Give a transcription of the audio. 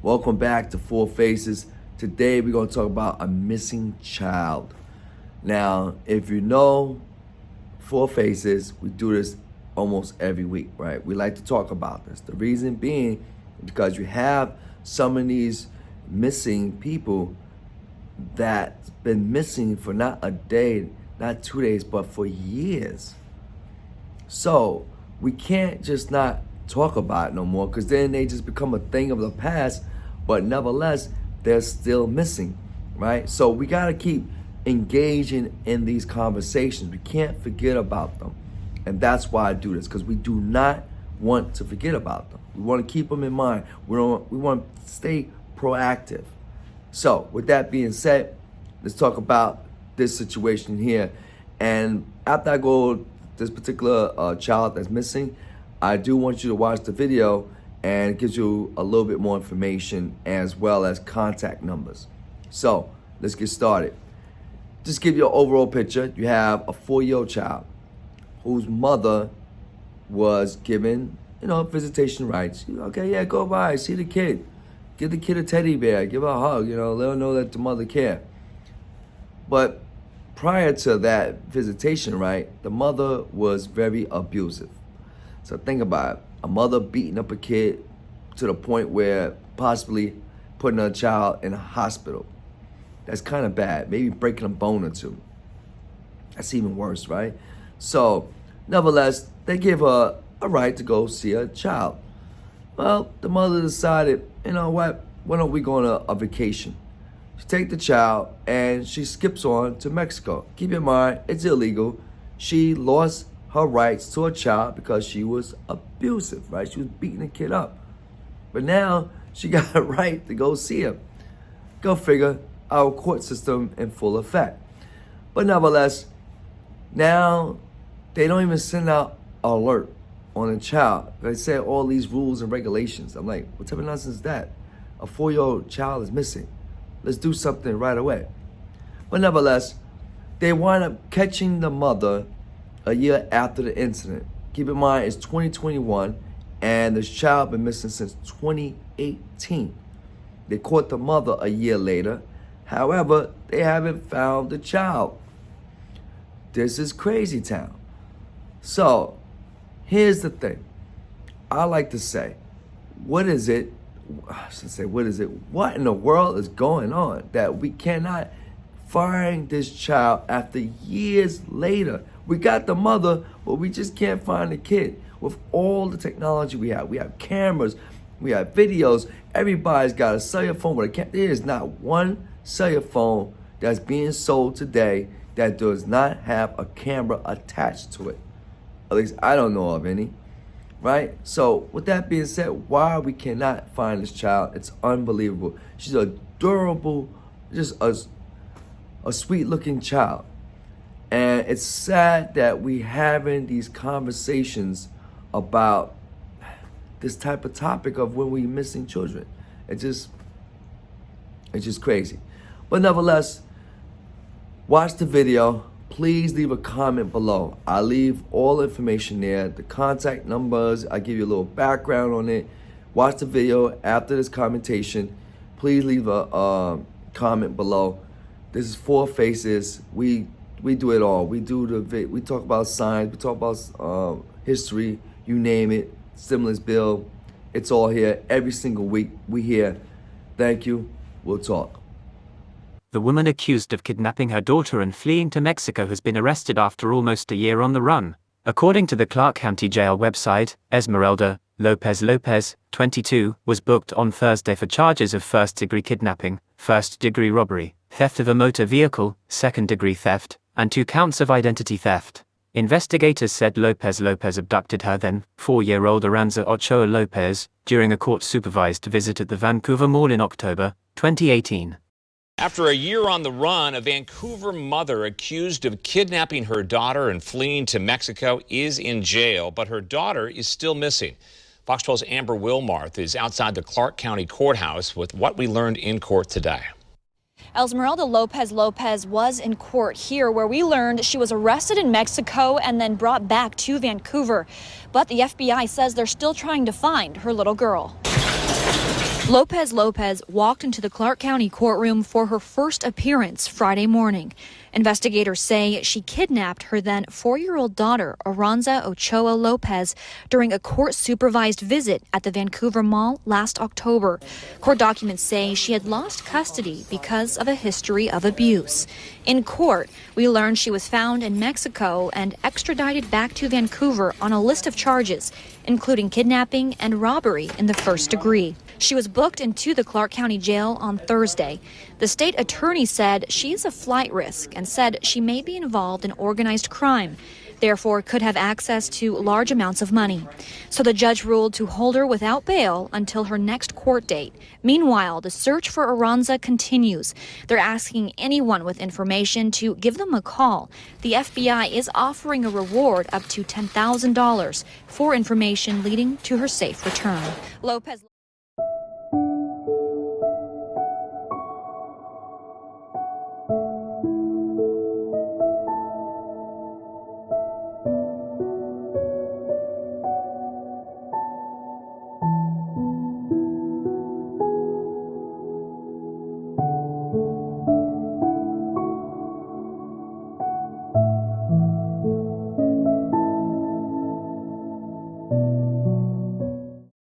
Welcome back to Four Faces. Today we're going to talk about a missing child. Now, if you know Four Faces, we do this almost every week, right? We like to talk about this. The reason being because you have some of these missing people that's been missing for not a day, not 2 days, but for years. So we can't just not talk about it no more, because then they just become a thing of the past, but nevertheless, they're still missing, right? So we gotta keep engaging in these conversations. We can't forget about them. And that's why I do this, because we do not want to forget about them. We want to keep them in mind. We want to stay proactive. So with that being said, let's talk about this situation here. And after I go this particular child that's missing, I do want you to watch the video, and it gives you a little bit more information as well as contact numbers. So let's get started. Just give you an overall picture. You have a 4-year-old child whose mother was given, visitation rights. Okay, yeah, go by, see the kid. Give the kid a teddy bear, give her a hug, let her know that the mother cares. But prior to that visitation, right, the mother was very abusive. So think about it. A mother beating up a kid to the point where possibly putting a child in a hospital. That's kind of bad. Maybe breaking a bone or two. That's even worse, right? So, nevertheless, they give her a right to go see a child. Well, the mother decided, you know what? Why don't we go on a vacation? She takes the child and she skips on to Mexico. Keep in mind, it's illegal. She lost her rights to a child because she was abusive, right? She was beating the kid up. But now she got a right to go see him. Go figure, our court system in full effect. But nevertheless, now they don't even send out an alert on a child. They say all these rules and regulations. I'm like, what type of nonsense is that? A 4-year-old child is missing. Let's do something right away. But nevertheless, they wind up catching the mother a year after the incident. Keep in mind, it's 2021, and this child been missing since 2018. They caught the mother a year later. However, they haven't found the child. This is crazy town. So, here's the thing. I like to say, what in the world is going on that we cannot find this child after years later? We got the mother, but we just can't find the kid. With all the technology we have cameras, we have videos, everybody's got a cellular phone with a camera. There is not one cellular phone that's being sold today that does not have a camera attached to it. At least I don't know of any, right? So with that being said, why we cannot find this child, it's unbelievable. She's adorable, just a sweet looking child. And it's sad that we having these conversations about this type of topic of when we missing children. It's just crazy. But nevertheless, watch the video. Please leave a comment below. I leave all information there, the contact numbers. I give you a little background on it. Watch the video after this commentation. Please leave a comment below. This is Four Faces. We do it all. We talk about science. We talk about history. You name it. Stimulus bill. It's all here every single week. We here. Thank you. We'll talk. The woman accused of kidnapping her daughter and fleeing to Mexico has been arrested after almost a year on the run. According to the Clark County Jail website, Esmeralda Lopez-Lopez, 22, was booked on Thursday for charges of first-degree kidnapping, first-degree robbery, theft of a motor vehicle, second-degree theft, and 2 counts of identity theft. Investigators said Lopez abducted her then 4-year-old ARANZA Ochoa Lopez during a court-supervised visit at the Vancouver Mall in October 2018. After a year on the run, a Vancouver mother accused of kidnapping her daughter and fleeing to Mexico is in jail, but her daughter is still missing. Fox 12's Amber Wilmarth is outside the Clark County Courthouse with what we learned in court today. Esmeralda Lopez-Lopez was in court here, where we learned she was arrested in Mexico and then brought back to Vancouver. But the FBI says they're still trying to find her little girl. Lopez-Lopez walked into the Clark County courtroom for her first appearance Friday morning. Investigators say she kidnapped her then 4-year-old daughter, ARANZA Ochoa Lopez, during a court-supervised visit at the Vancouver Mall last October. Court documents say she had lost custody because of a history of abuse. In court, we learned she was found in Mexico and extradited back to Vancouver on a list of charges, including kidnapping and robbery in the first degree. She was booked into the Clark County Jail on Thursday. The state attorney said she's a flight risk and said she may be involved in organized crime, therefore could have access to large amounts of money. So the judge ruled to hold her without bail until her next court date. Meanwhile, the search for ARANZA continues. They're asking anyone with information to give them a call. The FBI is offering a reward up to $10,000 for information leading to her safe return. Lopez